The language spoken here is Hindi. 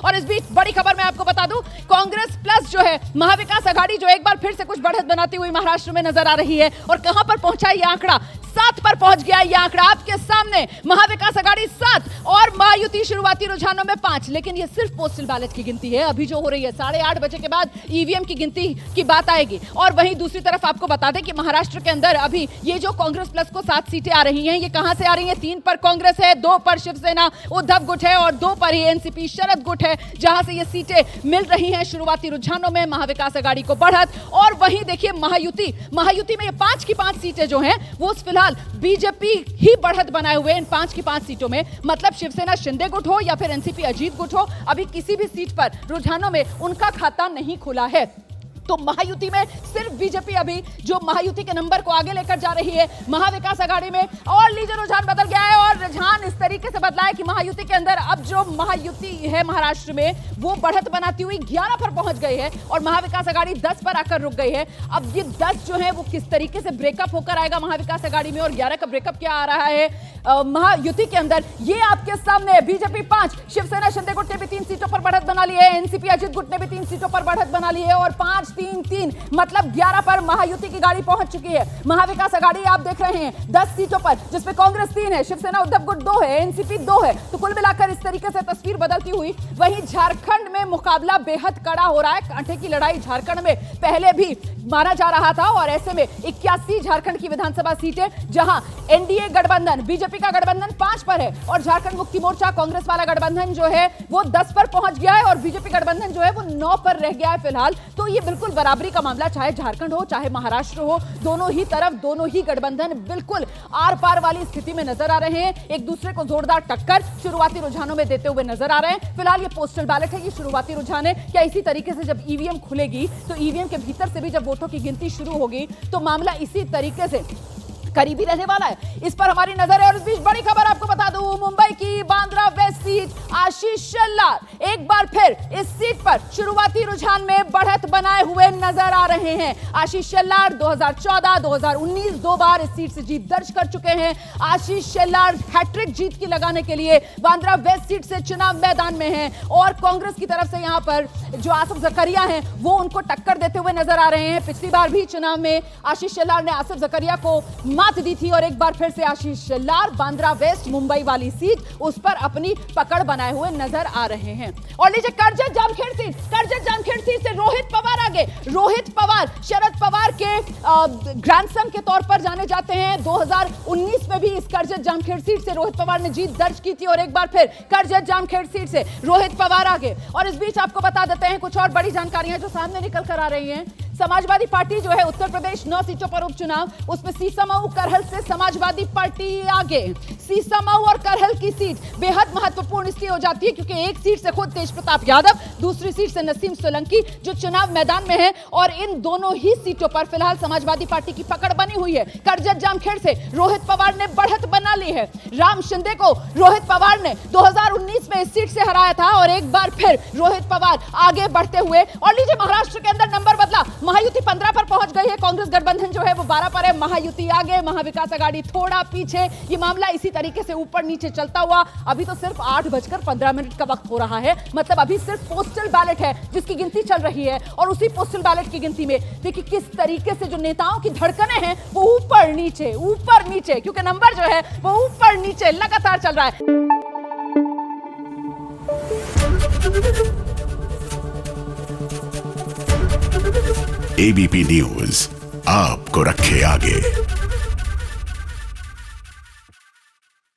और इस बीच बड़ी खबर मैं आपको बता दूं, कांग्रेस प्लस जो है महाविकास आघाड़ी जो एक बार फिर से कुछ बढ़त बनाती हुई महाराष्ट्र में नजर आ रही है। और कहां पर पहुंचा ये आंकड़ा, 7 पर पहुंच गया ये आंकड़ा आपके सामने। महाविकास आघाड़ी 7 और महायुति शुरुआती रुझानों में 5। लेकिन ये सिर्फ पोस्टल बैलेट की गिनती है, अभी जो हो रही है 8:30 बजे के बाद ईवीएम की गिनती की बात आएगी। और वहीं दूसरी तरफ आपको बता दें कि महाराष्ट्र के अंदर अभी ये जो कांग्रेस प्लस को 7 सीटें आ रही हैं, ये कहां से आ रही हैं? 3 पर कांग्रेस है, 2 पर शिवसेना उद्धव गुट है और 2 पर ही एनसीपी शरद गुट है, जहां से ये सीटें मिल रही हैं शुरुआती रुझानों में महाविकास आघाड़ी को बढ़त। और वहीं देखिए महायुति में ये 5 की 5 सीटें जो हैं वो फिलहाल बीजेपी ही बढ़त बनाए हुए इन 5 की 5 सीटों में। मतलब शिवसेना शिंदे गुट हो या फिर एनसीपी अजीत गुट हो, अभी किसी भी सीट पर रुझानों में उनका खाता नहीं खुला है। तो महायुति में सिर्फ बीजेपी अभी जो महायुति के नंबर को आगे लेकर जा रही है। महाविकास आघाड़ी में और लीजिए रुझान बदल गया है और रुझान इस तरीके से बदला है कि महायुति के अंदर अब जो महायुति है महाराष्ट्र में वो बढ़त बनाती हुई 11 पर पहुंच गई है और महाविकास आघाड़ी 10 पर आकर रुक गई है। अब ये 10 जो है वो किस तरीके से ब्रेकअप होकर आएगा महाविकास आघाड़ी में और 11 का ब्रेकअप क्या आ रहा है महायुति के अंदर, ये आपके सामने है। बीजेपी 5, शिवसेना शिंदे गुट ने भी 3 सीटों पर बढ़त बना ली है, एनसीपी अजीत गुट ने भी 3 सीटों पर बढ़त बना ली है और 5-3-3 मतलब 11 पर महायुति की गाड़ी पहुंच चुकी है। महाविकास आघाड़ी आप देख रहे हैं 10 सीटों पर, जिसमें कांग्रेस 3 है, शिवसेना उद्धव गुट 2 है, एनसीपी 2 है। तो कुल मिलाकर इस तरीके से तस्वीर बदलती हुई। वहीं झारखंड में मुकाबला बेहद कड़ा हो रहा है। कांटे की लड़ाई झारखंड में पहले भी माना जा रहा था और ऐसे में 81 झारखंड की विधानसभा सीटें, जहां एनडीए गठबंधन बीजेपी का गठबंधन 5 पर है और झारखंड मुक्ति मोर्चा कांग्रेस वाला गठबंधन जो है वो 10 पर पहुंच गया है और बीजेपी गठबंधन जो है वो 9 पर रह गया है फिलहाल। तो ये बिल्कुल बराबरी का मामला, चाहे झारखंड हो चाहे महाराष्ट्र हो, दोनों ही तरफ दोनों ही गठबंधन बिल्कुल आर पार वाली स्थिति में नजर आ रहे हैं। एक दूसरे को जोरदार टक्कर शुरुआती रुझानों में देते हुए नजर आ रहे हैं। फिलहाल ये पोस्टल बैलेट है, ये शुरुआती रुझान है। क्या इसी तरीके से जब ईवीएम खुलेगी तो ईवीएम के भीतर से भी जब वोटों की गिनती शुरू होगी तो मामला इसी तरीके से करीबी रहने वाला है, इस पर हमारी नजर है। और इस बीच बड़ी खबर आपको बता दूं, मुंबई की बांद्रा वेस्ट सीट आशीष शेलार एक बार फिर इस सीट पर शुरुआती रुझान में बढ़त बनाए हुए नजर आ रहे हैं। आशीष शेलार 2014, 2019 2 बार इस सीट से जीत दर्ज कर चुके हैं। आशीष शेलार हैट्रिक जीत की लगाने के लिए बांद्रा वेस्ट सीट से चुनाव मैदान में हैं और कांग्रेस की तरफ से यहां पर जो आसिफ जकरिया हैं वो उनको टक्कर देते हुए नजर आ रहे हैं। पिछली बार भी चुनाव में आशीष शेलार ने आसिफ जकरिया को मात दी थी और एक बार फिर से आशीष शेलार बांद्रा वेस्ट मुंबई वाली सीट उस पर अपनी पकड़ बनाए हुए नजर आ रहे हैं। और लीजिए करजत जामखेड़ सीट से रोहित पवार आगे। रोहित पवार शरद पवार के ग्रैंडसन के तौर पर जाने जाते हैं। 2019 में भी इस करजत जामखेड़ सीट से रोहित पवार ने जीत दर्ज की थी और एक बार फिर करजत जामखेड़ सीट से रोहित पवार आगे। और इस बीच आपको बता देते हैं कुछ और बड़ी जानकारियां जो सामने निकल कर आ रही हैं। समाजवादी पार्टी जो है उत्तर प्रदेश 9 सीटों पर उपचुनाव, उसमें सीसामऊ करहल से समाजवादी पार्टी आगे। सीसामऊ और करहल की सीट बेहद महत्वपूर्ण इसलिए हो जाती है क्योंकि एक सीट से खुद तेज प्रताप यादव, दूसरी सीट से नसीम सोलंकी जो चुनाव मैदान में है और इन दोनों ही सीटों पर फिलहाल समाजवादी पार्टी की पकड़ बनी हुई है। करजत जामखेड़ से रोहित पवार ने बढ़त बना ली है। राम शिंदे को रोहित पवार ने 2019 में इस सीट से हराया था और एक बार फिर रोहित पवार आगे बढ़ते हुए। और लीजिए महाराष्ट्र के अंदर नंबर बदला, महायुति 15 पर पहुंच गई है, कांग्रेस गठबंधन जो है वो 12 पर है, महायुति आगे, महाविकास आघाड़ी थोड़ा पीछे। ये मामला इसी तरीके से ऊपर नीचे चलता हुआ अभी तो सिर्फ 8:15 का वक्त हो रहा है। मतलब अभी सिर्फ पोस्टल बैलेट है जिसकी गिनती चल रही है और उसी पोस्टल बैलेट की गिनती में देखिए किस तरीके से जो नेताओं की धड़कनें हैं वो ऊपर नीचे क्योंकि नंबर जो है वो ऊपर नीचे लगातार चल रहा है। एबीपी न्यूज आपको रखे आगे।